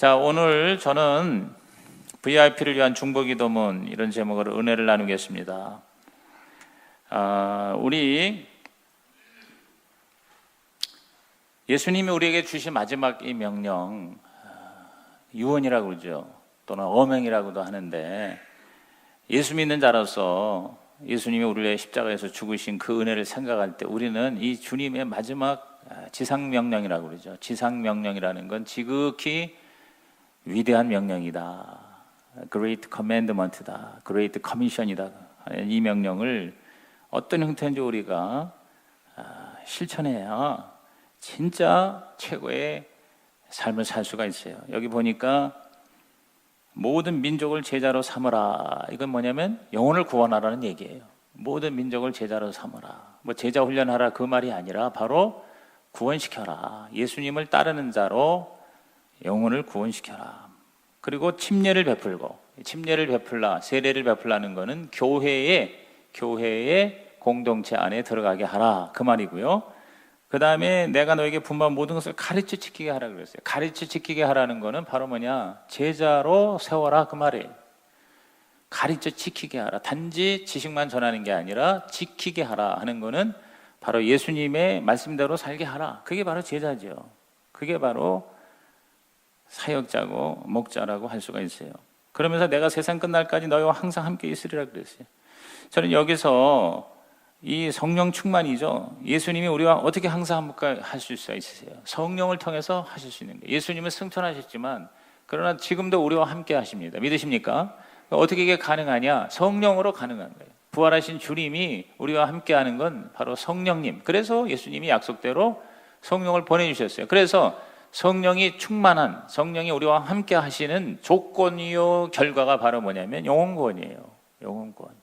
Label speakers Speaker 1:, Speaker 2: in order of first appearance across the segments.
Speaker 1: 자, 오늘 저는 VIP를 위한 중보기도문 이런 제목으로 은혜를 나누겠습니다. 우리 예수님이 우리에게 주신 마지막 이 명령, 유언이라고 그러죠. 또는 어명이라고도 하는데, 예수 믿는 자로서 예수님이 우리를 위해 십자가에서 죽으신 그 은혜를 생각할 때 우리는 이 주님의 마지막 지상명령이라고 그러죠. 지상명령이라는 건 지극히 위대한 명령이다. Great Commandment다. Great Commission이다. 이 명령을 어떤 형태인지 우리가 실천해야 진짜 최고의 삶을 살 수가 있어요. 여기 보니까 모든 민족을 제자로 삼으라. 이건 뭐냐면 영혼을 구원하라는 얘기예요. 모든 민족을 제자로 삼으라. 뭐 제자 훈련하라 그 말이 아니라 바로 구원시켜라. 예수님을 따르는 자로 영혼을 구원시켜라. 그리고 침례를 베풀고, 침례를 베풀라, 세례를 베풀라는 것은 교회의 공동체 안에 들어가게 하라 그 말이고요. 그 다음에 내가 너에게 분부한 모든 것을 가르쳐 지키게 하라 그랬어요. 가르쳐 지키게 하라는 것은 바로 뭐냐? 제자로 세워라 그 말이에요. 가르쳐 지키게 하라. 단지 지식만 전하는 게 아니라 지키게 하라 하는 것은 바로 예수님의 말씀대로 살게 하라. 그게 바로 제자죠. 그게 바로 사역자고 목자라고 할 수가 있어요. 그러면서 내가 세상 끝날까지 너희와 항상 함께 있으리라 그랬어요. 저는 여기서 이 성령 충만이죠. 예수님이 우리와 어떻게 항상 함께 하실 수가 있으세요? 성령을 통해서 하실 수 있는 거예요. 예수님은 승천하셨지만 그러나 지금도 우리와 함께 하십니다. 믿으십니까? 어떻게 이게 가능하냐? 성령으로 가능한 거예요. 부활하신 주님이 우리와 함께 하는 건 바로 성령님. 그래서 예수님이 약속대로 성령을 보내주셨어요. 그래서 성령이 충만한, 성령이 우리와 함께 하시는 조건이요 결과가 바로 뭐냐면 영혼구원이에요. 영혼구원.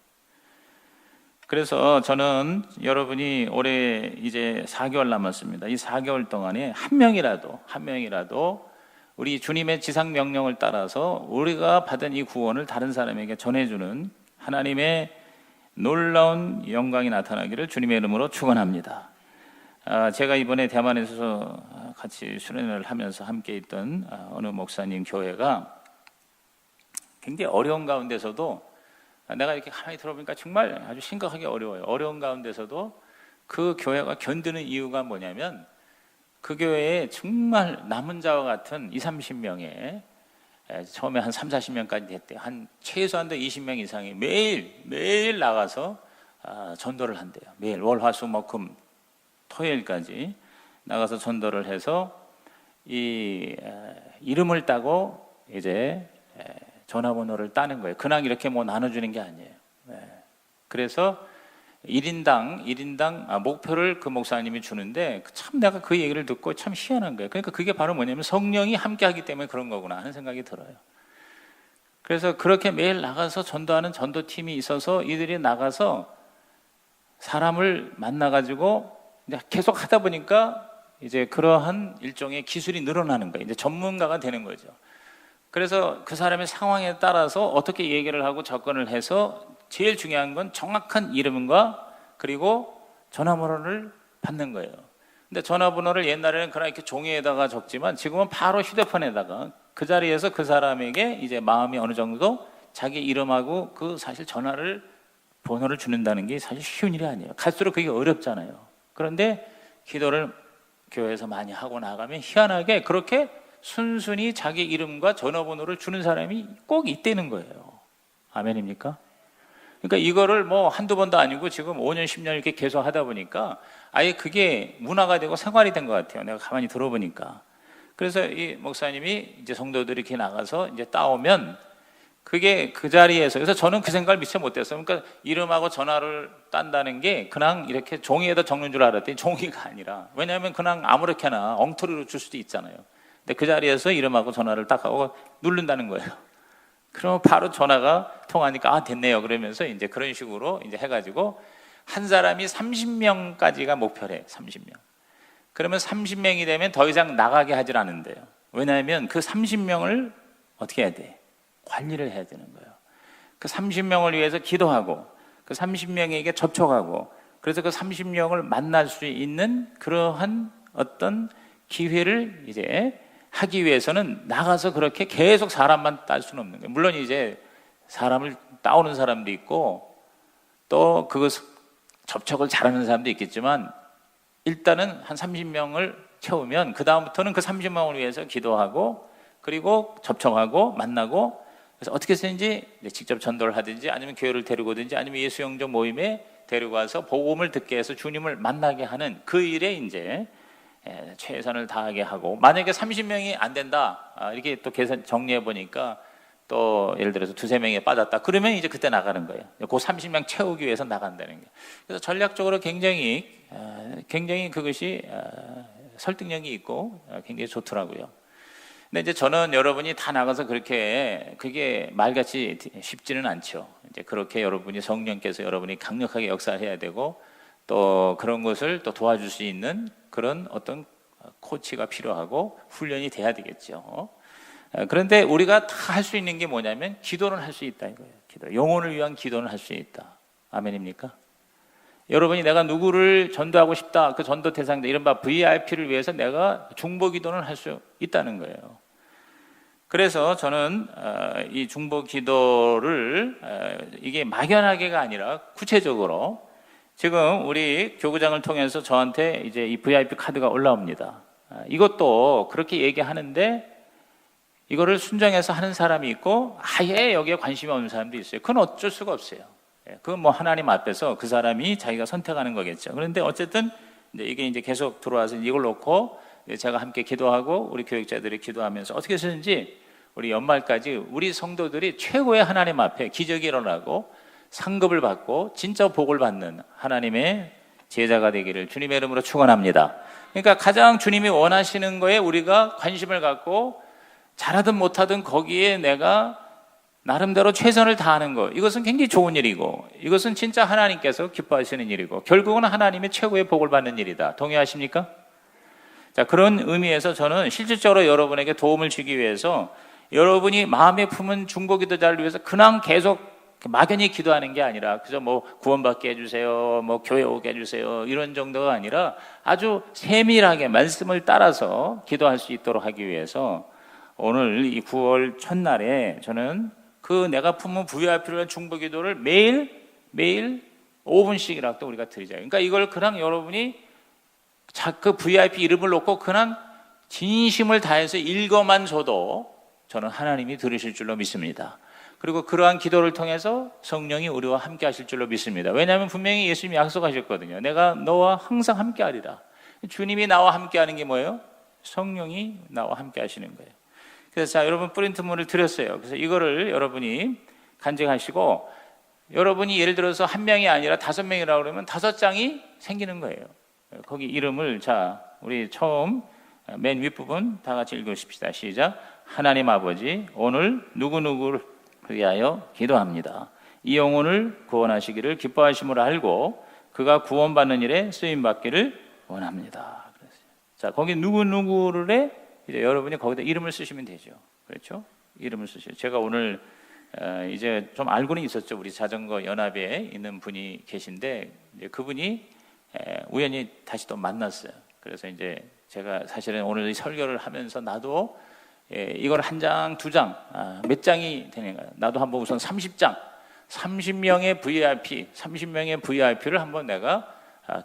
Speaker 1: 그래서 저는 여러분이 올해 이제 4개월 남았습니다. 이 4개월 동안에 한 명이라도 우리 주님의 지상 명령을 따라서 우리가 받은 이 구원을 다른 사람에게 전해주는 하나님의 놀라운 영광이 나타나기를 주님의 이름으로 축원합니다. 제가 이번에 대만에서 같이 수련회를 하면서 함께 있던 어느 목사님 교회가 굉장히 어려운 가운데서도 내가 이렇게 가만히 들어보니까 정말 아주 심각하게 어려워요. 어려운 가운데서도 그 교회가 견디는 이유가 뭐냐면 그 교회에 정말 남은 자와 같은 20-30명의 처음에 한 30-40명까지 됐대요. 한 최소한도 20명 이상이 매일 나가서 전도를 한대요. 매일 월화수목금 토요일까지 나가서 전도를 해서 이 이름을 따고 이제 전화번호를 따는 거예요. 그냥 이렇게 뭐 나눠주는 게 아니에요. 그래서 1인당 목표를 그 목사님이 주는데 참 내가 그 얘기를 듣고 참 희한한 거예요. 그러니까 그게 바로 뭐냐면 성령이 함께 하기 때문에 그런 거구나 하는 생각이 들어요. 그래서 그렇게 매일 나가서 전도하는 전도팀이 있어서 이들이 나가서 사람을 만나가지고 계속 하다 보니까 이제 그러한 일종의 기술이 늘어나는 거예요. 이제 전문가가 되는 거죠. 그래서 그 사람의 상황에 따라서 어떻게 얘기를 하고 접근을 해서 제일 중요한 건 정확한 이름과 그리고 전화번호를 받는 거예요. 근데 전화번호를 옛날에는 그냥 이렇게 종이에다가 적지만 지금은 바로 휴대폰에다가 그 자리에서 그 사람에게 이제 마음이 어느 정도 자기 이름하고 그 사실 번호를 주는다는 게 사실 쉬운 일이 아니에요. 갈수록 그게 어렵잖아요. 그런데 기도를 교회에서 많이 하고 나가면 희한하게 그렇게 순순히 자기 이름과 전화번호를 주는 사람이 꼭 있다는 거예요. 아멘입니까? 그러니까 이거를 뭐 한두 번도 아니고 지금 5년, 10년 이렇게 계속 하다 보니까 아예 그게 문화가 되고 생활이 된 것 같아요. 내가 가만히 들어보니까. 그래서 이 목사님이 이제 성도들이 이렇게 나가서 이제 따오면 그게 그 자리에서, 그래서 저는 그 생각을 미처 못했어요. 그러니까 이름하고 전화를 딴다는 게 그냥 이렇게 종이에다 적는 줄 알았더니 종이가 아니라, 왜냐하면 그냥 아무렇게나 엉터리로 줄 수도 있잖아요. 근데 그 자리에서 이름하고 전화를 딱 하고 누른다는 거예요. 그러면 바로 전화가 통하니까 됐네요. 그러면서 이제 그런 식으로 이제 해가지고 한 사람이 30명까지가 목표래. 30명. 그러면 30명이 되면 더 이상 나가게 하질 않는데요. 왜냐하면 그 30명을 어떻게 해야 돼? 관리를 해야 되는 거예요. 그 30명을 위해서 기도하고 그 30명에게 접촉하고 그래서 그 30명을 만날 수 있는 그러한 어떤 기회를 이제 하기 위해서는 나가서 그렇게 계속 사람만 딸 수는 없는 거예요. 물론 이제 사람을 따오는 사람도 있고 또 그것 접촉을 잘하는 사람도 있겠지만 일단은 한 30명을 채우면 그 다음부터는 그 30명을 위해서 기도하고 그리고 접촉하고 만나고 그래서 어떻게 해서든지 직접 전도를 하든지 아니면 교회를 데리고 오든지 아니면 예수 영접 모임에 데리고 와서 복음을 듣게 해서 주님을 만나게 하는 그 일에 이제 최선을 다하게 하고 만약에 30명이 안 된다 이렇게 또 계산 정리해 보니까 또 예를 들어서 두세 명이 빠졌다 그러면 이제 그때 나가는 거예요. 그 30명 채우기 위해서 나간다는 거예요. 그래서 전략적으로 굉장히 그것이 설득력이 있고 굉장히 좋더라고요. 근데 이제 저는 여러분이 다 나가서 그게 말같이 쉽지는 않죠. 이제 그렇게 여러분이 성령께서 여러분이 강력하게 역사해야 되고 또 그런 것을 또 도와줄 수 있는 그런 어떤 코치가 필요하고 훈련이 돼야 되겠죠. 그런데 우리가 다 할 수 있는 게 뭐냐면 기도는 할 수 있다 이거예요. 기도. 영혼을 위한 기도는 할 수 있다. 아멘입니까? 여러분이 내가 누구를 전도하고 싶다. 그 전도 대상자 이른바 VIP를 위해서 내가 중보 기도는 할 수 있다는 거예요. 그래서 저는 이 중보 기도를 이게 막연하게가 아니라 구체적으로 지금 우리 교구장을 통해서 저한테 이제 이 VIP 카드가 올라옵니다. 이것도 그렇게 얘기하는데 이거를 순정해서 하는 사람이 있고 아예 여기에 관심이 없는 사람도 있어요. 그건 어쩔 수가 없어요. 그건 뭐 하나님 앞에서 그 사람이 자기가 선택하는 거겠죠. 그런데 어쨌든 이게 이제 계속 들어와서 이걸 놓고 제가 함께 기도하고 우리 교육자들이 기도하면서 어떻게 해서든지 우리 연말까지 우리 성도들이 최고의 하나님 앞에 기적이 일어나고 상급을 받고 진짜 복을 받는 하나님의 제자가 되기를 주님의 이름으로 축원합니다. 그러니까 가장 주님이 원하시는 거에 우리가 관심을 갖고 잘하든 못하든 거기에 내가 나름대로 최선을 다하는 것 이것은 굉장히 좋은 일이고 이것은 진짜 하나님께서 기뻐하시는 일이고 결국은 하나님의 최고의 복을 받는 일이다. 동의하십니까? 자, 그런 의미에서 저는 실질적으로 여러분에게 도움을 주기 위해서 여러분이 마음에 품은 중보기도자를 위해서 그냥 계속 막연히 기도하는 게 아니라 그저 뭐 구원받게 해주세요, 뭐 교회 오게 해주세요 이런 정도가 아니라 아주 세밀하게 말씀을 따라서 기도할 수 있도록 하기 위해서 오늘 이 9월 첫날에 저는 그 내가 품은 VIP를 위한 중보기도를 매일 5분씩이라도 우리가 드리자. 그러니까 이걸 그냥 여러분이 그 VIP 이름을 놓고 그냥 진심을 다해서 읽어만 줘도 저는 하나님이 들으실 줄로 믿습니다. 그리고 그러한 기도를 통해서 성령이 우리와 함께 하실 줄로 믿습니다. 왜냐하면 분명히 예수님이 약속하셨거든요. 내가 너와 항상 함께 하리라. 주님이 나와 함께 하는 게 뭐예요? 성령이 나와 함께 하시는 거예요. 그래서 자, 여러분 프린트물을 드렸어요. 그래서 이거를 여러분이 간직하시고 여러분이 예를 들어서 한 명이 아니라 5명이라고 그러면 5장이 생기는 거예요. 거기 이름을 자, 우리 처음 맨 윗부분 다 같이 읽으십시다. 시작. 하나님 아버지, 오늘 누구누구를 위하여 기도합니다. 이 영혼을 구원하시기를 기뻐하심으로 알고 그가 구원받는 일에 쓰임받기를 원합니다. 자, 거기 누구누구를 해 이제 여러분이 거기다 이름을 쓰시면 되죠. 그렇죠? 이름을 쓰시죠. 제가 오늘 이제 좀 알고는 있었죠. 우리 자전거 연합에 있는 분이 계신데 이제 그분이 우연히 다시 또 만났어요. 그래서 이제 제가 사실은 오늘 이 설교를 하면서 나도 이걸 한 장, 두 장, 몇 장이 되는가요? 나도 한번 우선 30장, 30명의 VIP를 한번 내가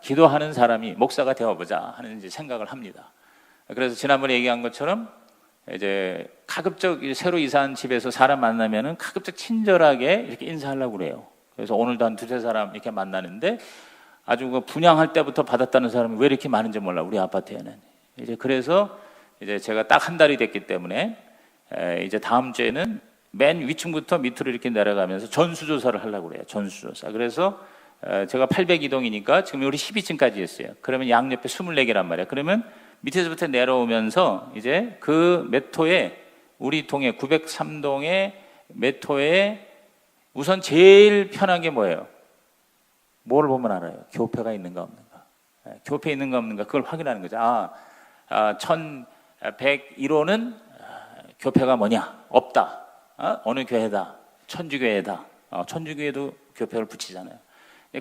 Speaker 1: 기도하는 사람이 목사가 되어보자 하는 이제 생각을 합니다. 그래서 지난번에 얘기한 것처럼 이제 가급적 새로 이사한 집에서 사람 만나면은 가급적 친절하게 이렇게 인사하려고 그래요. 그래서 오늘도 한 두세 사람 이렇게 만나는데 아주 그 분양할 때부터 받았다는 사람이 왜 이렇게 많은지 몰라, 우리 아파트에는. 이제 그래서 이제 제가 딱 한 달이 됐기 때문에 이제 다음 주에는 맨 위층부터 밑으로 이렇게 내려가면서 전수조사를 하려고 그래요. 전수조사. 그래서 제가 802동이니까 지금 우리 12층까지 했어요. 그러면 양옆에 24개란 말이에요. 그러면 밑에서부터 내려오면서 이제 그 몇 호에 우리 동에 903동의 몇 호에 우선 제일 편한 게 뭐예요? 뭐를 보면 알아요? 교패가 있는가 없는가. 교패 있는가 없는가 그걸 확인하는 거죠. 1101호는 교패가 뭐냐? 없다. 어느 교회다? 천주교회다. 천주교회도 교패를 붙이잖아요.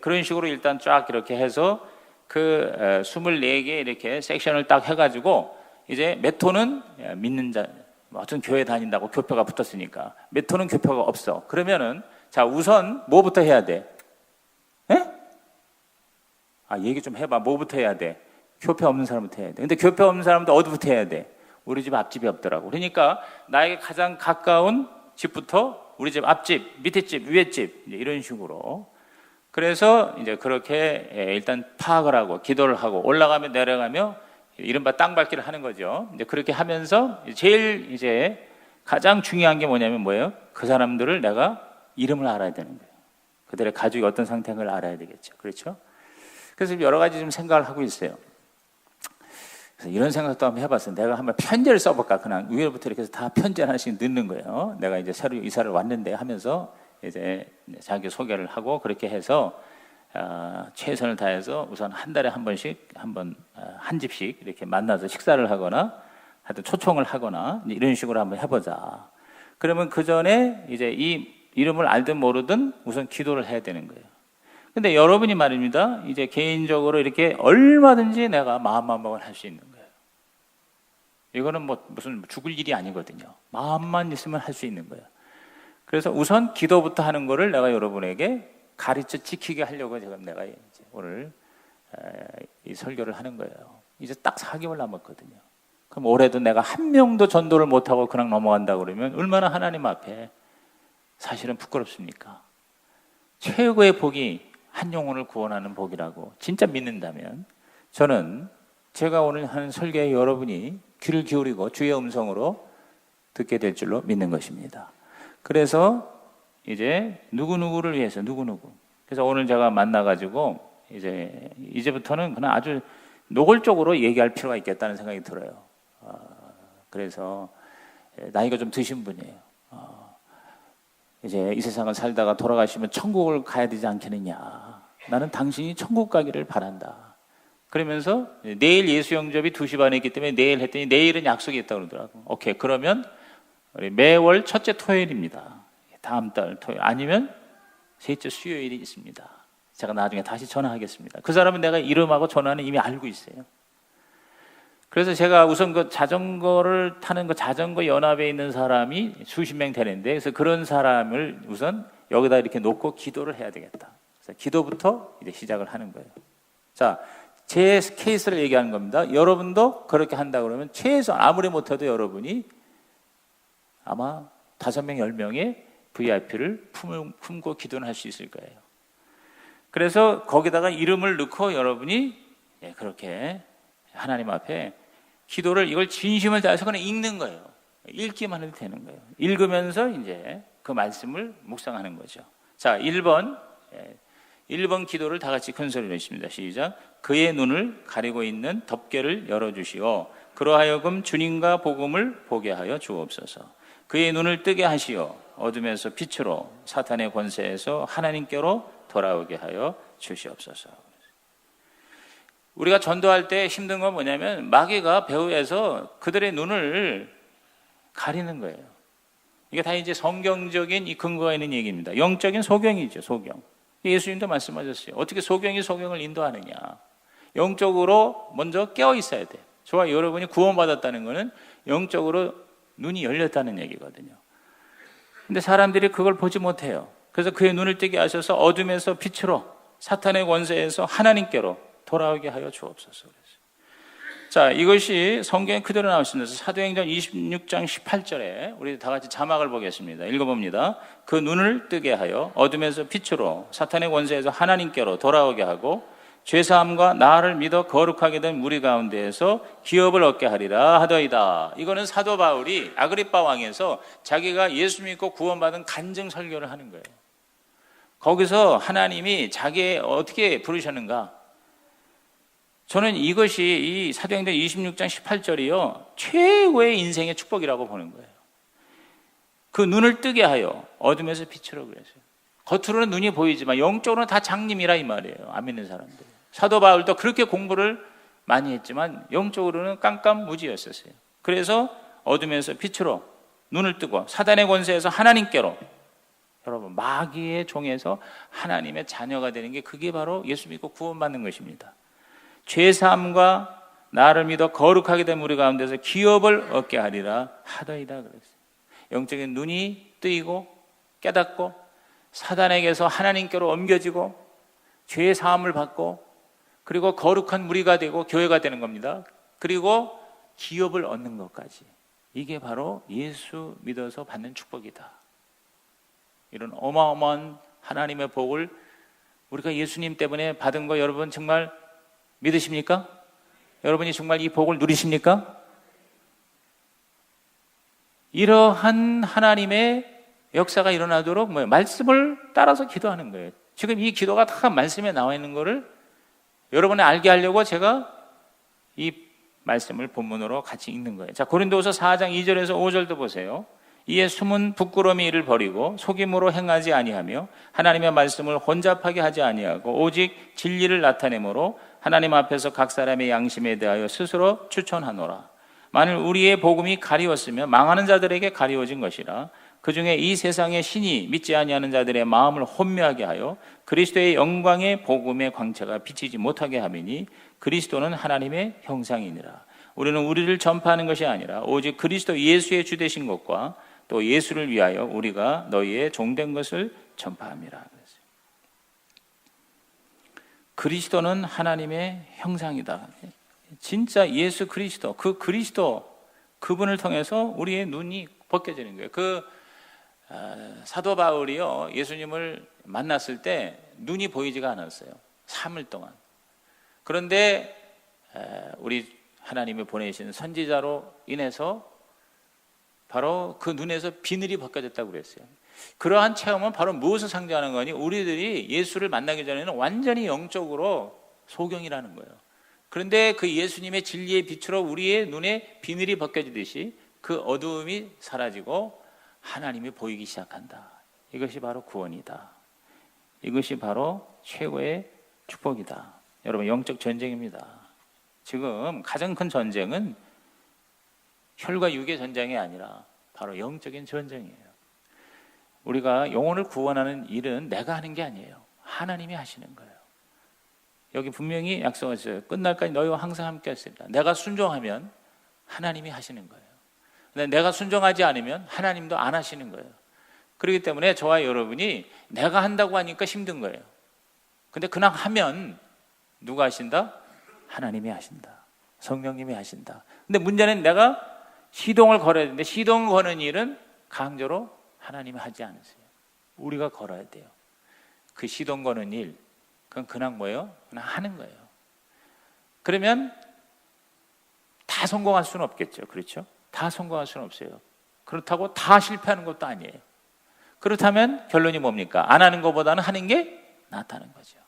Speaker 1: 그런 식으로 일단 쫙 이렇게 해서 그 24개 이렇게 섹션을 딱 해가지고 이제 몇 호는 믿는 자, 어떤 교회 다닌다고 교표가 붙었으니까 몇 호는 교표가 없어. 그러면은 자, 우선 뭐부터 해야 돼? 에? 얘기 좀 해봐. 뭐부터 해야 돼? 교표 없는 사람부터 해야 돼. 근데 교표 없는 사람도 어디부터 해야 돼? 우리 집 앞집이 없더라고. 그러니까 나에게 가장 가까운 집부터 우리 집 앞집, 밑에 집, 위에 집 이런 식으로. 그래서 이제 그렇게 일단 파악을 하고 기도를 하고 올라가며 내려가며 이른바 땅밟기를 하는 거죠. 이제 그렇게 하면서 제일 이제 가장 중요한 게 뭐냐면 뭐예요? 그 사람들을 내가 이름을 알아야 되는 거예요. 그들의 가족이 어떤 상태인 걸 알아야 되겠죠. 그렇죠? 그래서 여러 가지 좀 생각을 하고 있어요. 그래서 이런 생각도 한번 해봤어요. 내가 한번 편지를 써볼까? 그냥 위에부터 이렇게 해서 다 편지 하나씩 넣는 거예요. 내가 이제 새로 이사를 왔는데 하면서 이제 자기 소개를 하고 그렇게 해서 최선을 다해서 우선 한 달에 한 번씩 한 집씩 이렇게 만나서 식사를 하거나 하여튼 초청을 하거나 이런 식으로 한번 해보자. 그러면 그 전에 이제 이 이름을 알든 모르든 우선 기도를 해야 되는 거예요. 근데 여러분이 말입니다. 이제 개인적으로 이렇게 얼마든지 내가 마음만 할 수 있는 거예요. 이거는 뭐 무슨 죽을 일이 아니거든요. 마음만 있으면 할 수 있는 거예요. 그래서 우선 기도부터 하는 거를 내가 여러분에게 가르쳐 지키게 하려고 지금 내가 이제 오늘 이 설교를 하는 거예요. 이제 딱 4개월 남았거든요. 그럼 올해도 내가 한 명도 전도를 못하고 그냥 넘어간다 그러면 얼마나 하나님 앞에 사실은 부끄럽습니까? 최고의 복이 한 영혼을 구원하는 복이라고 진짜 믿는다면 저는 제가 오늘 하는 설교에 여러분이 귀를 기울이고 주의 음성으로 듣게 될 줄로 믿는 것입니다. 그래서 이제 누구누구를 위해서 누구누구. 그래서 오늘 제가 만나가지고 이제부터는 그냥 아주 노골적으로 얘기할 필요가 있겠다는 생각이 들어요. 그래서 나이가 좀 드신 분이에요. 이제 이 세상을 살다가 돌아가시면 천국을 가야 되지 않겠느냐. 나는 당신이 천국 가기를 바란다. 그러면서 내일 예수 영접이 2시 반에 있기 때문에 내일 했더니 내일은 약속이 있다고 그러더라고요. 오케이. 그러면 우리 매월 첫째 토요일입니다. 다음 달 토요일 아니면 셋째 수요일이 있습니다. 제가 나중에 다시 전화하겠습니다. 그 사람은 내가 이름하고 전화는 이미 알고 있어요. 그래서 제가 우선 그 자전거를 타는 그 자전거 연합에 있는 사람이 수십 명 되는데 그래서 그런 사람을 우선 여기다 이렇게 놓고 기도를 해야 되겠다. 그래서 기도부터 이제 시작을 하는 거예요. 자, 제 케이스를 얘기하는 겁니다. 여러분도 그렇게 한다 그러면 최소한 아무리 못해도 여러분이 아마 5명, 10명의 VIP를 품고 기도는 할 수 있을 거예요. 그래서 거기다가 이름을 넣고 여러분이 그렇게 하나님 앞에 기도를 이걸 진심을 다해서 그냥 읽는 거예요. 읽기만 해도 되는 거예요. 읽으면서 이제 그 말씀을 묵상하는 거죠. 자, 1번 기도를 다 같이 큰 소리로 했습니다. 시작. 그의 눈을 가리고 있는 덮개를 열어주시오. 그러하여금 주님과 복음을 보게 하여 주옵소서. 그의 눈을 뜨게 하시오. 어둠에서 빛으로 사탄의 권세에서 하나님께로 돌아오게 하여 주시옵소서. 우리가 전도할 때 힘든 건 뭐냐면 마귀가 배후에서 그들의 눈을 가리는 거예요. 이게 다 이제 성경적인 이 근거가 있는 얘기입니다. 영적인 소경이죠, 소경. 예수님도 말씀하셨어요. 어떻게 소경이 소경을 인도하느냐. 영적으로 먼저 깨어 있어야 돼. 저와 여러분이 구원받았다는 것은 영적으로 눈이 열렸다는 얘기거든요. 근데 사람들이 그걸 보지 못해요. 그래서 그의 눈을 뜨게 하셔서 어둠에서 빛으로 사탄의 권세에서 하나님께로 돌아오게 하여 주옵소서. 자, 이것이 성경에 그대로 나왔습니다. 사도행전 26장 18절에 우리 다 같이 자막을 보겠습니다. 읽어봅니다. 그 눈을 뜨게 하여 어둠에서 빛으로 사탄의 권세에서 하나님께로 돌아오게 하고 죄사함과 나를 믿어 거룩하게 된 무리 가운데에서 기업을 얻게 하리라 하더이다. 이거는 사도 바울이 아그리빠 왕에서 자기가 예수 믿고 구원받은 간증 설교를 하는 거예요. 거기서 하나님이 자기의 어떻게 부르셨는가? 저는 이것이 이 사도행전 26장 18절이요 최고의 인생의 축복이라고 보는 거예요. 그 눈을 뜨게 하여 어둠에서 빛으로 그랬어요. 겉으로는 눈이 보이지만 영적으로는 다 장님이라 이 말이에요. 안 믿는 사람들. 사도 바울도 그렇게 공부를 많이 했지만 영적으로는 깜깜무지였었어요. 그래서 어둠에서 빛으로 눈을 뜨고 사단의 권세에서 하나님께로, 여러분 마귀의 종에서 하나님의 자녀가 되는 게 그게 바로 예수 믿고 구원받는 것입니다. 죄사함과 나를 믿어 거룩하게 된 우리 가운데서 기업을 얻게 하리라 하더이다 그랬어요. 영적인 눈이 뜨이고 깨닫고 사단에게서 하나님께로 옮겨지고 죄의 사함을 받고 그리고 거룩한 무리가 되고 교회가 되는 겁니다. 그리고 기업을 얻는 것까지. 이게 바로 예수 믿어서 받는 축복이다. 이런 어마어마한 하나님의 복을 우리가 예수님 때문에 받은 거 여러분 정말 믿으십니까? 여러분이 정말 이 복을 누리십니까? 이러한 하나님의 역사가 일어나도록 말씀을 따라서 기도하는 거예요. 지금 이 기도가 다 말씀에 나와 있는 거를 여러분이 알게 하려고 제가 이 말씀을 본문으로 같이 읽는 거예요. 자, 고린도후서 4장 2절에서 5절도 보세요. 이에 숨은 부끄러움의 일을 버리고 속임으로 행하지 아니하며 하나님의 말씀을 혼잡하게 하지 아니하고 오직 진리를 나타내므로 하나님 앞에서 각 사람의 양심에 대하여 스스로 추천하노라. 만일 우리의 복음이 가리웠으면 망하는 자들에게 가리워진 것이라. 그중에 이 세상의 신이 믿지 아니하는 자들의 마음을 혼미하게 하여 그리스도의 영광의 복음의 광채가 비치지 못하게 하미니 그리스도는 하나님의 형상이니라. 우리는 우리를 전파하는 것이 아니라 오직 그리스도 예수의 주 되신 것과 또 예수를 위하여 우리가 너희의 종된 것을 전파함이라. 그리스도는 하나님의 형상이다. 진짜 예수 그리스도, 그 그리스도, 그분을 통해서 우리의 눈이 벗겨지는 거예요. 사도 바울이요, 예수님을 만났을 때 눈이 보이지가 않았어요. 3일 동안. 그런데 우리 하나님이 보내신 선지자로 인해서 바로 그 눈에서 비늘이 벗겨졌다고 그랬어요. 그러한 체험은 바로 무엇을 상징하는 거니? 우리들이 예수를 만나기 전에는 완전히 영적으로 소경이라는 거예요. 그런데 그 예수님의 진리의 빛으로 우리의 눈에 비늘이 벗겨지듯이 그 어두움이 사라지고 하나님이 보이기 시작한다. 이것이 바로 구원이다. 이것이 바로 최고의 축복이다. 여러분, 영적 전쟁입니다. 지금 가장 큰 전쟁은 혈과 육의 전쟁이 아니라 바로 영적인 전쟁이에요. 우리가 영혼을 구원하는 일은 내가 하는 게 아니에요. 하나님이 하시는 거예요. 여기 분명히 약속하셨어요. 끝날까지 너희와 항상 함께 하시리라. 내가 순종하면 하나님이 하시는 거예요. 근데 내가 순종하지 않으면 하나님도 안 하시는 거예요. 그렇기 때문에 저와 여러분이 내가 한다고 하니까 힘든 거예요. 근데 그냥 하면 누가 하신다? 하나님이 하신다. 성령님이 하신다. 근데 문제는 내가 시동을 걸어야 되는데 시동을 거는 일은 강제로 하나님이 하지 않으세요. 우리가 걸어야 돼요. 그 시동 거는 일, 그건 그냥 뭐예요? 그냥 하는 거예요. 그러면 다 성공할 수는 없겠죠. 그렇죠? 다 성공할 수는 없어요. 그렇다고 다 실패하는 것도 아니에요. 그렇다면 결론이 뭡니까? 안 하는 것보다는 하는 게 낫다는 거죠.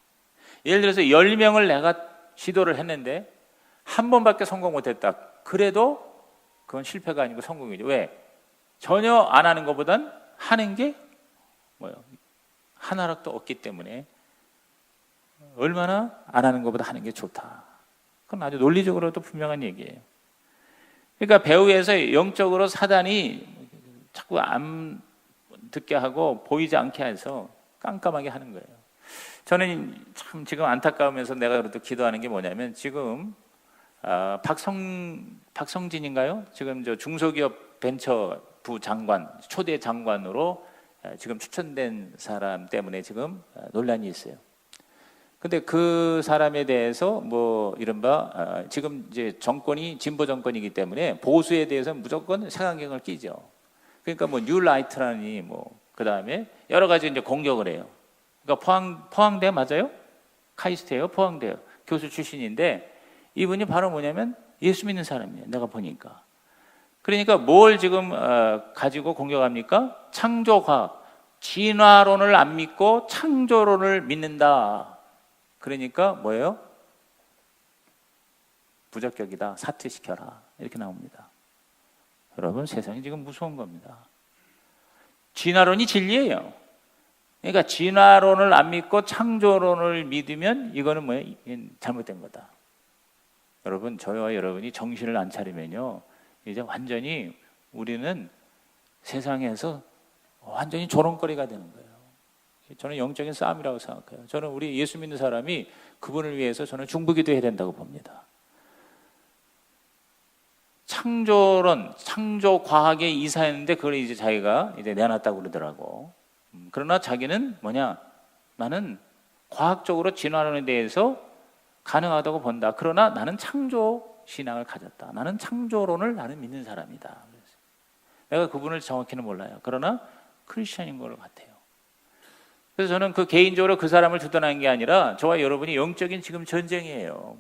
Speaker 1: 예를 들어서 10명을 내가 시도를 했는데 한 번밖에 성공 못했다. 그래도 그건 실패가 아니고 성공이죠. 왜? 전혀 안 하는 것보단 하는 게 뭐예요? 하나락도 없기 때문에 얼마나 안 하는 것보다 하는 게 좋다. 그건 아주 논리적으로도 분명한 얘기예요. 그러니까 배후에서 영적으로 사단이 자꾸 안 듣게 하고 보이지 않게 해서 깜깜하게 하는 거예요. 저는 참 지금 안타까우면서 내가 그래도 기도하는 게 뭐냐면 지금 박성진인가요? 지금 저 중소기업 벤처부 장관, 초대 장관으로 지금 추천된 사람 때문에 지금 논란이 있어요. 근데 그 사람에 대해서 뭐 이른바 지금 이제 정권이 진보 정권이기 때문에 보수에 대해서 무조건 색안경을 끼죠. 그러니까 뭐 뉴라이트라니 뭐 그다음에 여러 가지 이제 공격을 해요. 그러니까 포항대 맞아요? 카이스트예요, 포항대요. 교수 출신인데 이분이 바로 뭐냐면 예수 믿는 사람이에요. 내가 보니까. 그러니까 뭘 지금 가지고 공격합니까? 창조과학, 진화론을 안 믿고 창조론을 믿는다. 그러니까 뭐예요? 부적격이다. 사퇴시켜라. 이렇게 나옵니다. 여러분, 세상이 지금 무서운 겁니다. 진화론이 진리예요. 그러니까 진화론을 안 믿고 창조론을 믿으면 이거는 뭐예요? 잘못된 거다. 여러분, 저와 여러분이 정신을 안 차리면요, 이제 완전히 우리는 세상에서 완전히 조롱거리가 되는 거예요. 저는 영적인 싸움이라고 생각해요. 저는 우리 예수 믿는 사람이 그분을 위해서 저는 중보기도 해야 된다고 봅니다. 창조론, 창조 과학의 이사였는데 그걸 이제 자기가 이제 내놨다고 그러더라고. 그러나 자기는 뭐냐? 나는 과학적으로 진화론에 대해서 가능하다고 본다. 그러나 나는 창조 신앙을 가졌다. 나는 창조론을 나는 믿는 사람이다. 내가 그분을 정확히는 몰라요. 그러나 크리스천인 것 같아요. 그래서 저는 그 개인적으로 그 사람을 두둔하는 게 아니라 저와 여러분이 영적인 지금 전쟁이에요.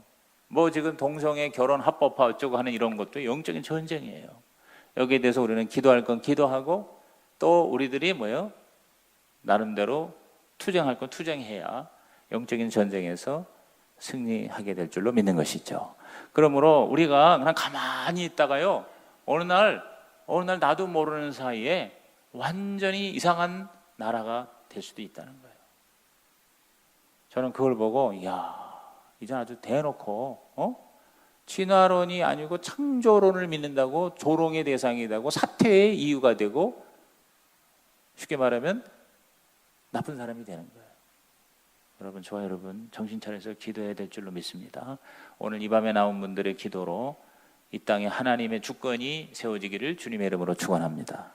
Speaker 1: 뭐 지금 동성애 결혼 합법화 어쩌고 하는 이런 것도 영적인 전쟁이에요. 여기에 대해서 우리는 기도할 건 기도하고 또 우리들이 뭐예요? 나름대로 투쟁할 건 투쟁해야 영적인 전쟁에서 승리하게 될 줄로 믿는 것이죠. 그러므로 우리가 그냥 가만히 있다가요, 어느 날 나도 모르는 사이에 완전히 이상한 나라가 될 수도 있다는 거예요. 저는 그걸 보고 이제 아주 대놓고 진화론이 아니고 창조론을 믿는다고 조롱의 대상이 되고 사퇴의 이유가 되고 쉽게 말하면 나쁜 사람이 되는 거예요. 여러분, 저와 여러분 정신 차려서 기도해야 될 줄로 믿습니다. 오늘 이 밤에 나온 분들의 기도로 이 땅에 하나님의 주권이 세워지기를 주님의 이름으로 축원합니다.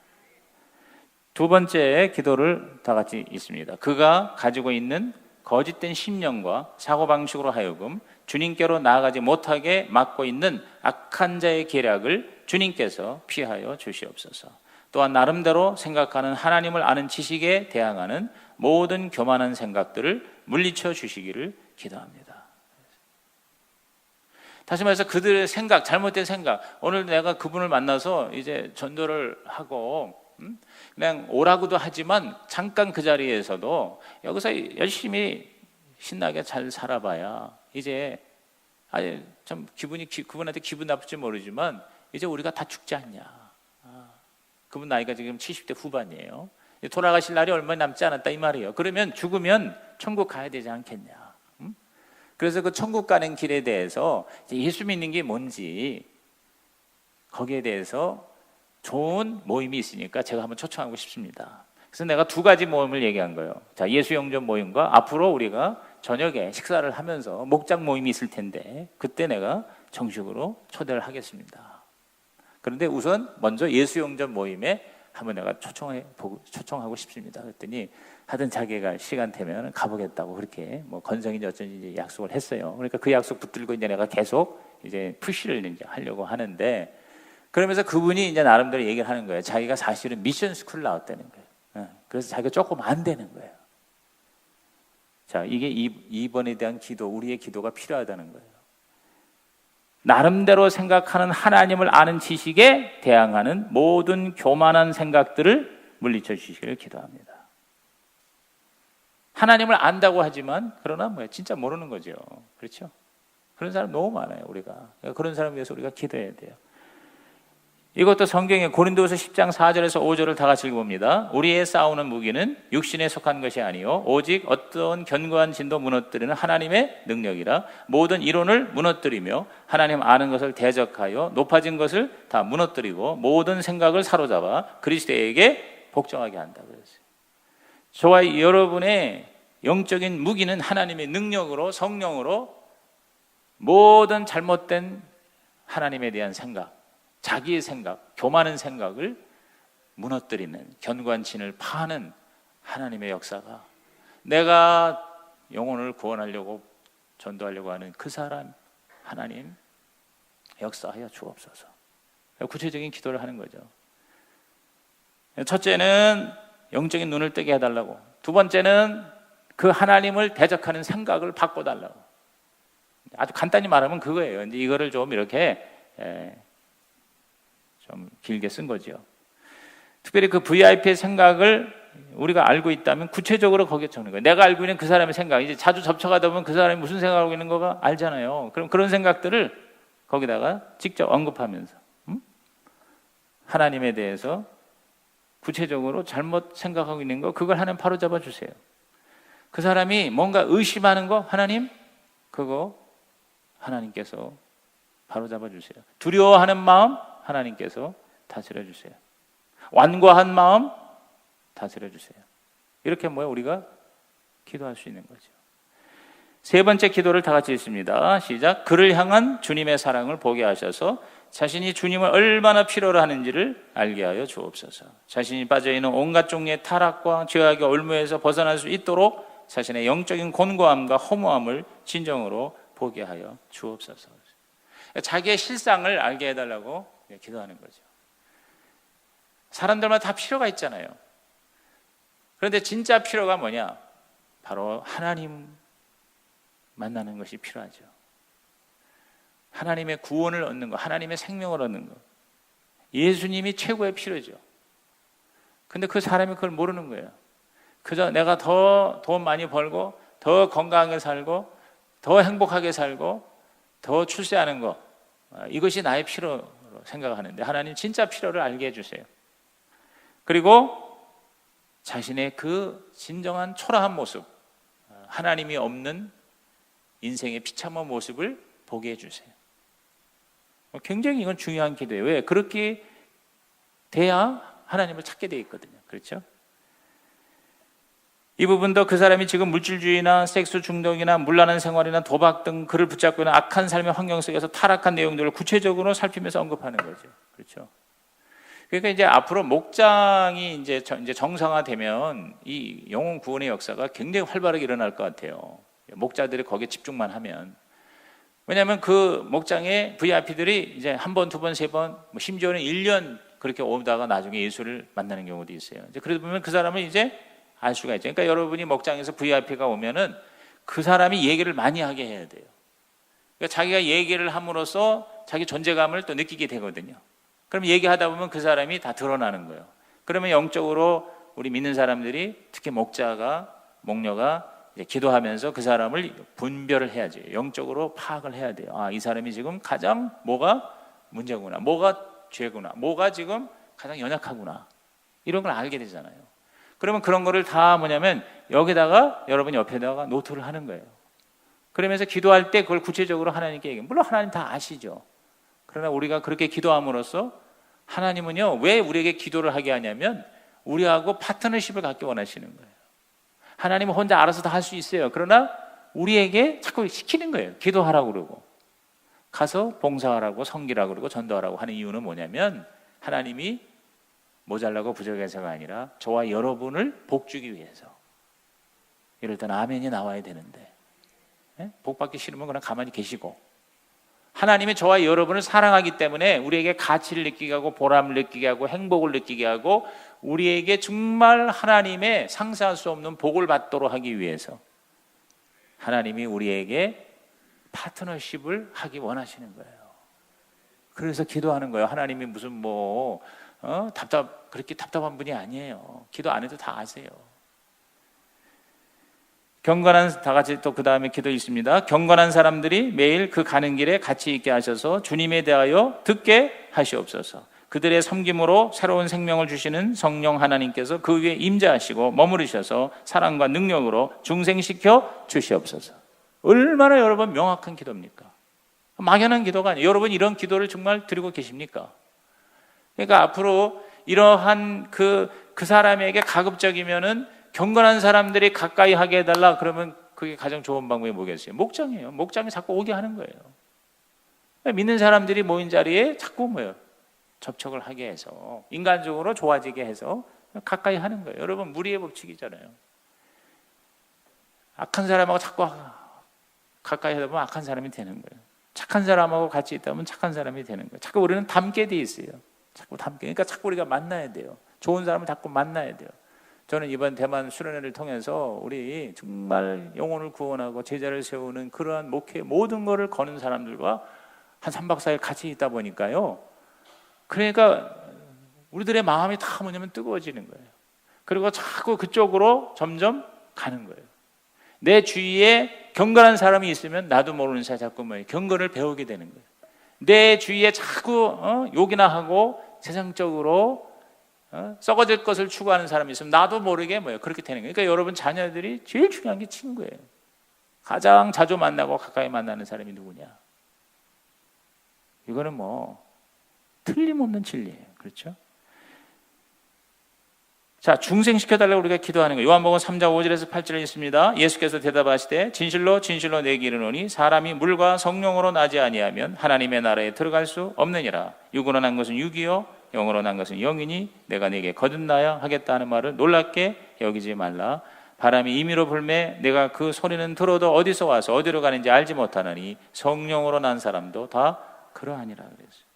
Speaker 1: 두 번째 기도를 다 같이 있습니다. 그가 가지고 있는 거짓된 신념과 사고방식으로 하여금 주님께로 나아가지 못하게 막고 있는 악한 자의 계략을 주님께서 피하여 주시옵소서. 또한 나름대로 생각하는 하나님을 아는 지식에 대항하는 모든 교만한 생각들을 물리쳐 주시기를 기도합니다. 다시 말해서 그들의 생각, 잘못된 생각, 오늘 내가 그분을 만나서 이제 전도를 하고 그냥 오라고도 하지만 잠깐 그 자리에서도 여기서 열심히 신나게 잘 살아봐야 이제 참 그분한테 기분 나쁠지 모르지만 이제 우리가 다 죽지 않냐. 그분 나이가 지금 70대 후반이에요. 돌아가실 날이 얼마 남지 않았다 이 말이에요. 그러면 죽으면 천국 가야 되지 않겠냐. 그래서 그 천국 가는 길에 대해서 예수 믿는 게 뭔지 거기에 대해서 좋은 모임이 있으니까 제가 한번 초청하고 싶습니다. 그래서 내가 두 가지 모임을 얘기한 거예요. 자, 예수 영접 모임과 앞으로 우리가 저녁에 식사를 하면서 목장 모임이 있을 텐데 그때 내가 정식으로 초대를 하겠습니다. 그런데 우선 먼저 예수 영접 모임에 한번 내가 초청하고 싶습니다. 그랬더니 하여튼 자기가 시간 되면 가보겠다고 그렇게 뭐 건성인지 어쩐지 약속을 했어요. 그러니까 그 약속 붙들고 이제 내가 계속 이제 푸시를 이제 하려고 하는데 그러면서 그분이 이제 나름대로 얘기를 하는 거예요. 자기가 사실은 미션 스쿨 나왔다는 거예요. 그래서 자기가 조금 안 되는 거예요. 자, 이게 이번에 대한 기도, 우리의 기도가 필요하다는 거예요. 나름대로 생각하는 하나님을 아는 지식에 대항하는 모든 교만한 생각들을 물리쳐 주시기를 기도합니다. 하나님을 안다고 하지만 그러나 진짜 모르는 거죠. 그렇죠? 그런 사람 너무 많아요. 우리가 그런 사람 위해서 우리가 기도해야 돼요. 이것도 성경에 고린도후서 10장 4절에서 5절을 다 같이 읽어봅니다. 우리의 싸우는 무기는 육신에 속한 것이 아니요 오직 어떤 견고한 진도 무너뜨리는 하나님의 능력이라. 모든 이론을 무너뜨리며 하나님 아는 것을 대적하여 높아진 것을 다 무너뜨리고 모든 생각을 사로잡아 그리스도에게 복종하게 한다 그랬어요. 저와 여러분의 영적인 무기는 하나님의 능력으로, 성령으로 모든 잘못된 하나님에 대한 생각, 자기의 생각, 교만한 생각을 무너뜨리는, 견고한 진을 파는 하나님의 역사가, 내가 영혼을 구원하려고 전도하려고 하는 그 사람 하나님 역사하여 주옵소서. 구체적인 기도를 하는 거죠. 첫째는 영적인 눈을 뜨게 해달라고, 두 번째는 그 하나님을 대적하는 생각을 바꿔달라고. 아주 간단히 말하면 그거예요. 이제 이거를 좀 이렇게 좀 길게 쓴 거죠. 특별히 그 VIP의 생각을 우리가 알고 있다면 구체적으로 거기에 적는 거예요. 내가 알고 있는 그 사람의 생각, 이제 자주 접촉하다 보면 그 사람이 무슨 생각하고 있는 거가 알잖아요. 그럼 그런 생각들을 거기다가 직접 언급하면서 하나님에 대해서 구체적으로 잘못 생각하고 있는 거, 그걸 하나님 바로 잡아주세요. 그 사람이 뭔가 의심하는 거, 하나님 그거 하나님께서 바로 잡아주세요. 두려워하는 마음 하나님께서 다스려 주세요. 완고한 마음 다스려 주세요. 이렇게 우리가 기도할 수 있는 거죠. 세 번째 기도를 다 같이 읽습니다. 시작. 그를 향한 주님의 사랑을 보게 하셔서 자신이 주님을 얼마나 필요로 하는지를 알게 하여 주옵소서. 자신이 빠져있는 온갖 종류의 타락과 죄악의 올무에서 벗어날 수 있도록 자신의 영적인 곤고함과 허무함을 진정으로 보게 하여 주옵소서. 자기의 실상을 알게 해달라고 기도하는 거죠. 사람들마다 다 필요가 있잖아요. 그런데 진짜 필요가 뭐냐? 바로 하나님 만나는 것이 필요하죠. 하나님의 구원을 얻는 것, 하나님의 생명을 얻는 것. 예수님이 최고의 필요죠. 근데 그 사람이 그걸 모르는 거예요. 그저 내가 더 돈 많이 벌고, 더 건강하게 살고, 더 행복하게 살고, 더 출세하는 것, 이것이 나의 필요로 생각하는데 하나님 진짜 필요를 알게 해주세요. 그리고 자신의 그 진정한 초라한 모습, 하나님이 없는 인생의 비참한 모습을 보게 해주세요. 굉장히 이건 중요한 기도예요. 왜? 그렇게 돼야 하나님을 찾게 돼 있거든요. 그렇죠? 이 부분도 그 사람이 지금 물질주의나 섹스 중독이나 문란한 생활이나 도박 등 그를 붙잡고 있는 악한 삶의 환경 속에서 타락한 내용들을 구체적으로 살피면서 언급하는 거죠. 그렇죠? 그러니까 이제 앞으로 목장이 이제 정상화되면 이 영혼 구원의 역사가 굉장히 활발하게 일어날 것 같아요. 목자들이 거기에 집중만 하면. 왜냐하면 그 목장의 VIP들이 이제 한 번, 두 번, 세 번, 심지어는 1년 그렇게 오다가 나중에 예수를 만나는 경우도 있어요. 이제 그러다 보면 그 사람은 이제 알 수가 있죠. 그러니까 여러분이 목장에서 VIP가 오면은 그 사람이 얘기를 많이 하게 해야 돼요. 그러니까 자기가 얘기를 함으로써 자기 존재감을 또 느끼게 되거든요. 그럼 얘기하다 보면 그 사람이 다 드러나는 거예요. 그러면 영적으로 우리 믿는 사람들이 특히 목녀가 이제 기도하면서 그 사람을 분별을 해야죠. 영적으로 파악을 해야 돼요. 아, 이 사람이 지금 가장 뭐가 문제구나, 뭐가 죄구나, 뭐가 지금 가장 연약하구나, 이런 걸 알게 되잖아요. 그러면 그런 거를 다 뭐냐면 여기다가 여러분 옆에다가 노트를 하는 거예요. 그러면서 기도할 때 그걸 구체적으로 하나님께 얘기해요. 물론 하나님 다 아시죠. 그러나 우리가 그렇게 기도함으로써 하나님은요, 왜 우리에게 기도를 하게 하냐면 우리하고 파트너십을 갖기 원하시는 거예요. 하나님은 혼자 알아서 다 할 수 있어요. 그러나 우리에게 자꾸 시키는 거예요. 기도하라고 그러고 가서 봉사하라고, 섬기라고 그러고 전도하라고 하는 이유는 뭐냐면 하나님이 모자라고 부족해서가 아니라 저와 여러분을 복주기 위해서. 이럴 때는 아멘이 나와야 되는데 복 받기 싫으면 그냥 가만히 계시고, 하나님이 저와 여러분을 사랑하기 때문에 우리에게 가치를 느끼게 하고 보람을 느끼게 하고 행복을 느끼게 하고 우리에게 정말 하나님의 상상할 수 없는 복을 받도록 하기 위해서 하나님이 우리에게 파트너십을 하기 원하시는 거예요. 그래서 기도하는 거예요. 하나님이 무슨 그렇게 답답한 분이 아니에요. 기도 안 해도 다 아세요. 다 같이 또 그 다음에 기도 있습니다. 경건한 사람들이 매일 그 가는 길에 같이 있게 하셔서 주님에 대하여 듣게 하시옵소서. 그들의 섬김으로 새로운 생명을 주시는 성령 하나님께서 그 위에 임재하시고 머무르셔서 사랑과 능력으로 중생시켜 주시옵소서. 얼마나 여러분 명확한 기도입니까? 막연한 기도가 아니에요. 여러분 이런 기도를 정말 드리고 계십니까? 그러니까 앞으로 이러한 그 사람에게 가급적이면은 경건한 사람들이 가까이 하게 해달라 그러면 그게 가장 좋은 방법이 뭐겠어요? 목장이에요. 목장에 자꾸 오게 하는 거예요. 믿는 사람들이 모인 자리에 자꾸 접촉을 하게 해서 인간적으로 좋아지게 해서 가까이 하는 거예요. 여러분 무리의 법칙이잖아요. 악한 사람하고 자꾸 가까이 하다 보면 악한 사람이 되는 거예요. 착한 사람하고 같이 있다 보면 착한 사람이 되는 거예요. 자꾸 우리는 닮게 돼 있어요. 자꾸 닮게. 그러니까 자꾸 우리가 만나야 돼요. 좋은 사람을 자꾸 만나야 돼요. 저는 이번 대만 수련회를 통해서 우리 정말 영혼을 구원하고 제자를 세우는 그러한 목회 모든 것을 거는 사람들과 한 3박 4일 같이 있다 보니까요. 그러니까 우리들의 마음이 다 뭐냐면 뜨거워지는 거예요. 그리고 자꾸 그쪽으로 점점 가는 거예요. 내 주위에 경건한 사람이 있으면 나도 모르는 사이 자꾸 경건을 배우게 되는 거예요. 내 주위에 자꾸 욕이나 하고 세상적으로 썩어질 것을 추구하는 사람이 있으면 나도 모르게 그렇게 되는 거예요. 그러니까 여러분 자녀들이 제일 중요한 게 친구예요. 가장 자주 만나고 가까이 만나는 사람이 누구냐? 이거는 틀림없는 진리예요. 그렇죠? 자, 중생시켜달라고 우리가 기도하는 거예요. 요한복음 3장 5절에서 8절에 있습니다. 예수께서 대답하시되 진실로 진실로 내게 이르노니 사람이 물과 성령으로 나지 아니하면 하나님의 나라에 들어갈 수 없느니라. 육으로 난 것은 육이요 영으로 난 것은 영이니 내가 네게 거듭나야 하겠다 하는 말을 놀랍게 여기지 말라. 바람이 임의로 불매 내가 그 소리는 들어도 어디서 와서 어디로 가는지 알지 못하느니 성령으로 난 사람도 다 그러하니라 그랬어요.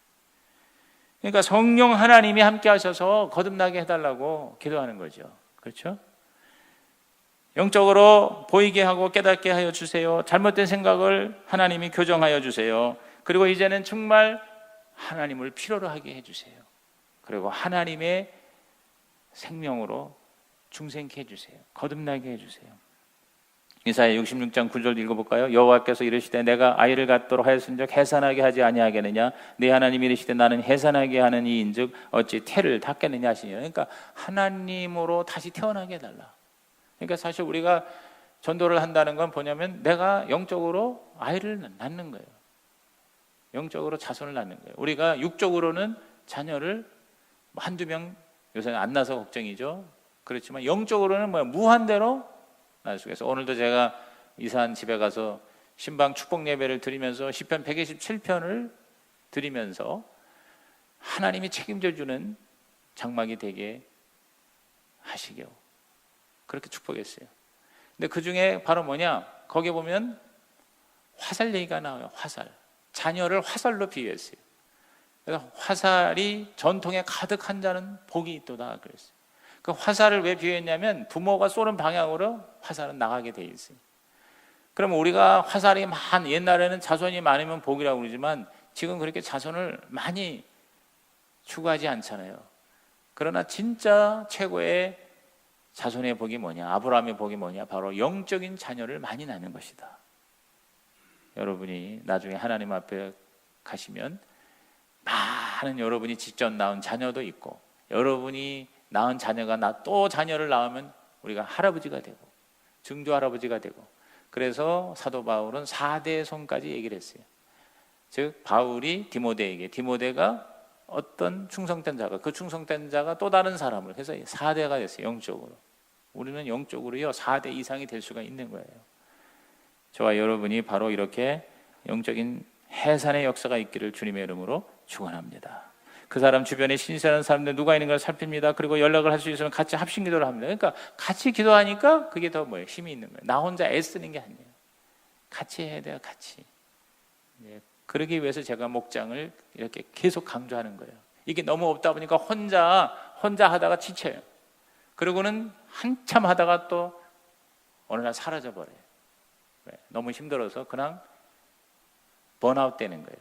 Speaker 1: 그러니까 성령 하나님이 함께 하셔서 거듭나게 해달라고 기도하는 거죠. 그렇죠? 영적으로 보이게 하고 깨닫게 하여 주세요. 잘못된 생각을 하나님이 교정하여 주세요. 그리고 이제는 정말 하나님을 필요로 하게 해주세요. 그리고 하나님의 생명으로 중생케 해주세요. 거듭나게 해주세요. 이사야 66장 9절 읽어볼까요? 여호와께서 이르시되 내가 아이를 갖도록 하였은즉 해산하게 하지 아니하겠느냐 내 하나님이 이르시되 나는 해산하게 하는 이인즉 어찌 태를 닦겠느냐 하시니. 그러니까 하나님으로 다시 태어나게 해달라. 그러니까 사실 우리가 전도를 한다는 건 뭐냐면 내가 영적으로 아이를 낳는 거예요. 영적으로 자손을 낳는 거예요. 우리가 육적으로는 자녀를 한두 명 요새는 안 낳아서 걱정이죠. 그렇지만 영적으로는 무한대로 낳을 수가 있어요. 오늘도 제가 이사한 집에 가서 신방 축복 예배를 드리면서 시편 127편을 드리면서 하나님이 책임져 주는 장막이 되게 하시게요. 그렇게 축복했어요. 근데 그 중에 바로 뭐냐? 거기에 보면 화살 얘기가 나와요. 화살. 자녀를 화살로 비유했어요. 그래서 화살이 전통에 가득한 자는 복이 있도다 그랬어요. 그 화살을 왜 비유했냐면 부모가 쏘는 방향으로 화살은 나가게 돼 있어요. 그러면 우리가 화살이 옛날에는 자손이 많으면 복이라고 그러지만 지금 그렇게 자손을 많이 추구하지 않잖아요. 그러나 진짜 최고의 자손의 복이 뭐냐? 아브라함의 복이 뭐냐? 바로 영적인 자녀를 많이 낳는 것이다. 여러분이 나중에 하나님 앞에 가시면 많은 여러분이 직접 낳은 자녀도 있고 여러분이 낳은 자녀가 또 자녀를 낳으면 우리가 할아버지가 되고 증조 할아버지가 되고 그래서 사도 바울은 4대 손까지 얘기를 했어요. 즉 바울이 디모데가 어떤 충성된 자가 그 충성된 자가 또 다른 사람을 해서 4대가 됐어요. 영적으로. 우리는 영적으로요 4대 이상이 될 수가 있는 거예요. 저와 여러분이 바로 이렇게 영적인 해산의 역사가 있기를 주님의 이름으로 축원합니다. 그 사람 주변에 신실한 사람들 누가 있는 걸 살핍니다. 그리고 연락을 할 수 있으면 같이 합심 기도를 합니다. 그러니까 같이 기도하니까 그게 더 힘이 있는 거예요. 나 혼자 애쓰는 게 아니에요. 같이 해야 돼요. 같이. 그러기 위해서 제가 목장을 이렇게 계속 강조하는 거예요. 이게 너무 없다 보니까 혼자 하다가 지쳐요. 그러고는 한참 하다가 또 어느 날 사라져 버려요. 너무 힘들어서 그냥 번아웃 되는 거예요.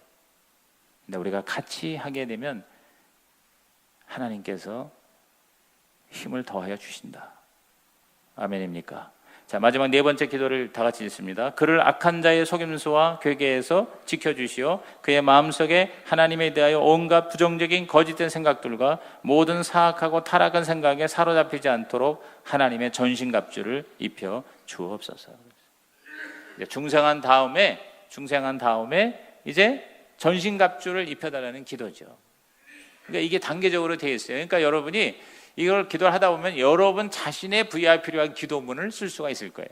Speaker 1: 근데 우리가 같이 하게 되면 하나님께서 힘을 더하여 주신다. 아멘입니까? 자, 마지막 네 번째 기도를 다 같이 읽습니다. 그를 악한 자의 속임수와 괴계에서 지켜주시오. 그의 마음속에 하나님에 대하여 온갖 부정적인 거짓된 생각들과 모든 사악하고 타락한 생각에 사로잡히지 않도록 하나님의 전신갑주를 입혀 주옵소서. 중생한 다음에 이제 전신갑주를 입혀달라는 기도죠. 그러니까 이게 단계적으로 되어 있어요. 그러니까 여러분이 이걸 기도를 하다 보면 여러분 자신의 부여할 필요한 기도문을 쓸 수가 있을 거예요.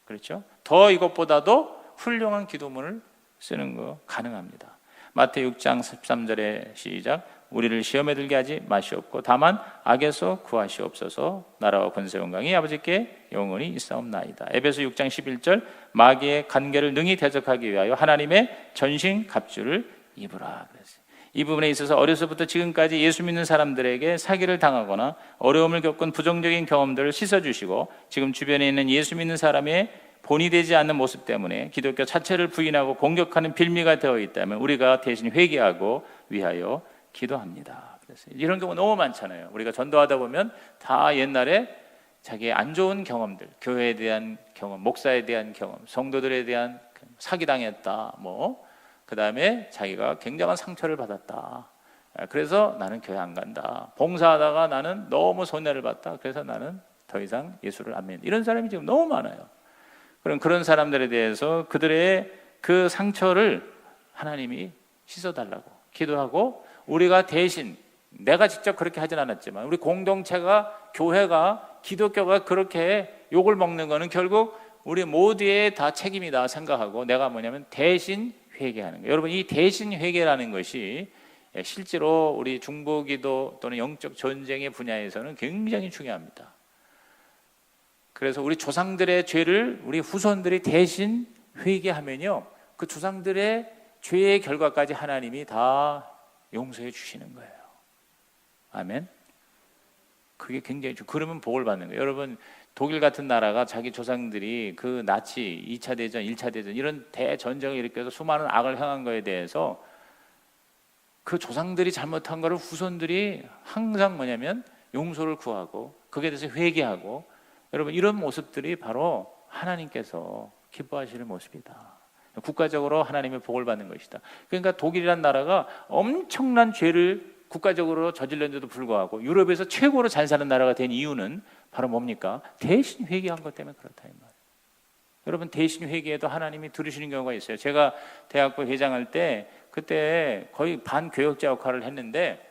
Speaker 1: 그렇죠? 더 이것보다도 훌륭한 기도문을 쓰는 거 가능합니다. 마태복음 6장 13절에 시작. 우리를 시험에 들게 하지 마시옵고 다만 악에서 구하시옵소서. 나라와 권세 영광이 아버지께 영원히 있사옵나이다. 에베소 6장 11절 마귀의 간계를 능히 대적하기 위하여 하나님의 전신 갑주를 입으라. 이 부분에 있어서 어려서부터 지금까지 예수 믿는 사람들에게 사기를 당하거나 어려움을 겪은 부정적인 경험들을 씻어주시고 지금 주변에 있는 예수 믿는 사람의 본이 되지 않는 모습 때문에 기독교 자체를 부인하고 공격하는 빌미가 되어 있다면 우리가 대신 회개하고 위하여 기도합니다. 그래서 이런 경우 너무 많잖아요. 우리가 전도하다 보면 다 옛날에 자기의 안 좋은 경험들, 교회에 대한 경험, 목사에 대한 경험, 성도들에 대한 사기당했다, 그 다음에 자기가 굉장한 상처를 받았다. 그래서 나는 교회 안 간다. 봉사하다가 나는 너무 손해를 봤다. 그래서 나는 더 이상 예수를 안 믿는다. 이런 사람이 지금 너무 많아요. 그런 사람들에 대해서 그들의 그 상처를 하나님이 씻어달라고 기도하고 우리가 대신 내가 직접 그렇게 하진 않았지만 우리 공동체가, 교회가, 기독교가 그렇게 욕을 먹는 거는 결국 우리 모두의 다 책임이다 생각하고 내가 뭐냐면 대신 회개하는 거예요. 여러분, 이 대신 회개라는 것이 실제로 우리 중보기도 또는 영적 전쟁의 분야에서는 굉장히 중요합니다. 그래서 우리 조상들의 죄를 우리 후손들이 대신 회개하면요, 그 조상들의 죄의 결과까지 하나님이 다 용서해 주시는 거예요. 아멘. 그게 굉장히 그러면 복을 받는 거예요. 여러분, 독일 같은 나라가 자기 조상들이 그 나치 2차 대전, 1차 대전 이런 대전쟁을 일으켜서 수많은 악을 행한 거에 대해서 그 조상들이 잘못한 거를 후손들이 항상 뭐냐면 용서를 구하고 거기에 대해서 회개하고, 여러분, 이런 모습들이 바로 하나님께서 기뻐하시는 모습이다. 국가적으로 하나님의 복을 받는 것이다. 그러니까 독일이란 나라가 엄청난 죄를 국가적으로 저질렀는데도 불구하고 유럽에서 최고로 잘 사는 나라가 된 이유는 바로 뭡니까? 대신 회개한 것 때문에 그렇다 이 말이에요. 여러분, 대신 회개에도 하나님이 들으시는 경우가 있어요. 제가 대학부 회장할 때 그때 거의 반교역자 역할을 했는데,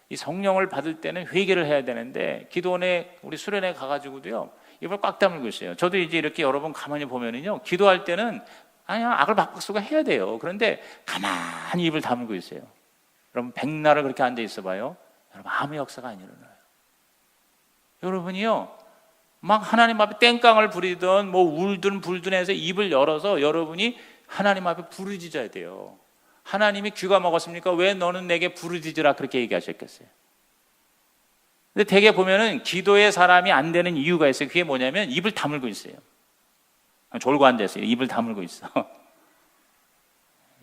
Speaker 1: 이 성령을 받을 때는 회개를 해야 되는데 기도원에 우리 수련회 가가지고도요 입을 꽉 다물고 있어요. 저도 이제 이렇게 여러 번 가만히 보면은요, 기도할 때는 아니야 악을 박박수가 해야 돼요. 그런데 가만히 입을 다물고 있어요. 여러분, 백날을 그렇게 앉아 있어 봐요. 여러분, 아무 역사가 안 일어나요. 여러분이요, 막 하나님 앞에 땡깡을 부리든 뭐 울든 불든 해서 입을 열어서 여러분이 하나님 앞에 부르짖어야 돼요. 하나님이 귀가 먹었습니까? 왜 너는 내게 부르짖으라 그렇게 얘기하셨겠어요? 근데 대개 보면은 기도의 사람이 안 되는 이유가 있어요. 그게 뭐냐면 입을 다물고 있어요. 졸고 앉아있어요. 입을 다물고 있어.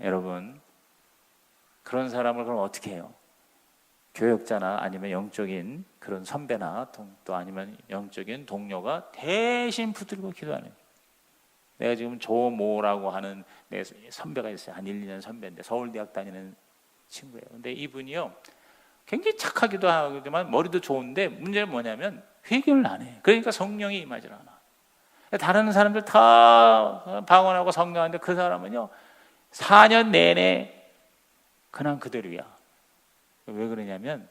Speaker 1: 여러분, 그런 사람을 그럼 어떻게 해요? 교역자나 아니면 영적인 그런 선배나 또 아니면 영적인 동료가 대신 붙들고 기도하는 거예요. 내가 지금 조모라고 하는 내 선배가 있어요. 한 1, 2년 선배인데 서울대학 다니는 친구예요. 근데 이분이요, 굉장히 착하기도 하지만 머리도 좋은데 문제는 뭐냐면 회개를 안 해. 그러니까 성령이 임하질 않아. 다른 사람들 다 방언하고 성령하는데 그 사람은요 4년 내내 그냥 그대로야. 왜 그러냐면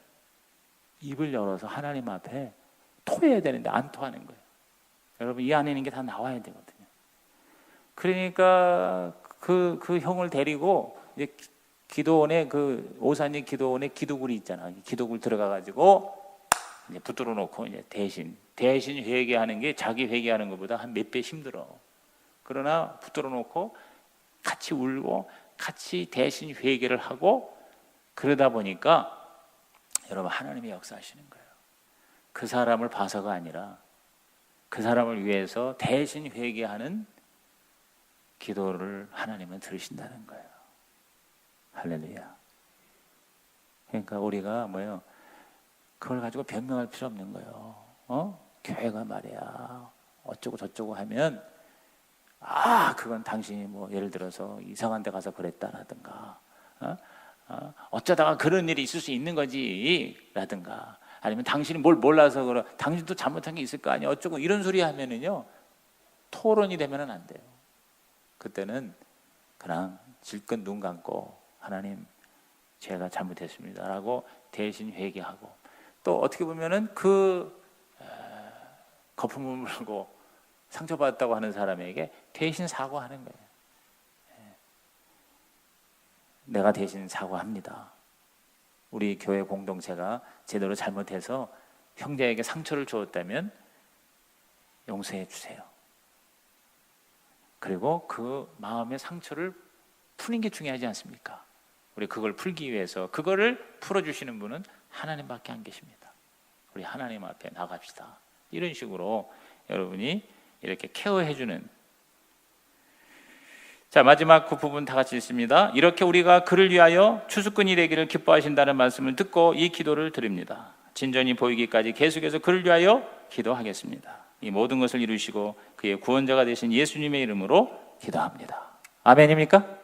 Speaker 1: 입을 열어서 하나님 앞에 토해야 되는데 안 토하는 거예요. 여러분, 이 안에 있는 게 다 나와야 되거든요. 그러니까 그 형을 데리고 이제 기도원에, 그 오산리 기도원에 기도굴이 있잖아. 기도굴 들어가가지고 이제 붙들어 놓고 이제 대신 회개하는 게 자기 회개하는 것보다 한 몇 배 힘들어. 그러나 붙들어 놓고 같이 울고 같이 대신 회개를 하고, 그러다 보니까 여러분, 하나님이 역사하시는 거예요. 그 사람을 봐서가 아니라 그 사람을 위해서 대신 회개하는 기도를 하나님은 들으신다는 거예요. 할렐루야. 그러니까 우리가 뭐예요? 그걸 가지고 변명할 필요 없는 거예요. 교회가 말이야 어쩌고 저쩌고 하면 그건 당신이 뭐 예를 들어서 이상한 데 가서 그랬다라든가 어쩌다가 그런 일이 있을 수 있는 거지 라든가, 아니면 당신이 뭘 몰라서 그래, 당신도 잘못한 게 있을 거 아니야 어쩌고, 이런 소리 하면은요 토론이 되면은 안 돼요. 그때는 그냥 질끈 눈 감고 하나님, 제가 잘못했습니다 라고 대신 회개하고, 또 어떻게 보면은 그 거품을 물고 상처받았다고 하는 사람에게 대신 사과하는 거예요. 내가 대신 사과합니다. 우리 교회 공동체가 제대로 잘못해서 형제에게 상처를 주었다면 용서해 주세요. 그리고 그 마음의 상처를 푸는 게 중요하지 않습니까? 우리 그걸 풀기 위해서 그거를 풀어주시는 분은 하나님밖에 안 계십니다. 우리 하나님 앞에 나갑시다. 이런 식으로 여러분이 이렇게 케어해주는. 자, 마지막 그 부분 다 같이 읽습니다. 이렇게 우리가 그를 위하여 추수꾼이 되기를 기뻐하신다는 말씀을 듣고 이 기도를 드립니다. 진전이 보이기까지 계속해서 그를 위하여 기도하겠습니다. 이 모든 것을 이루시고 그의 구원자가 되신 예수님의 이름으로 기도합니다. 아멘입니까?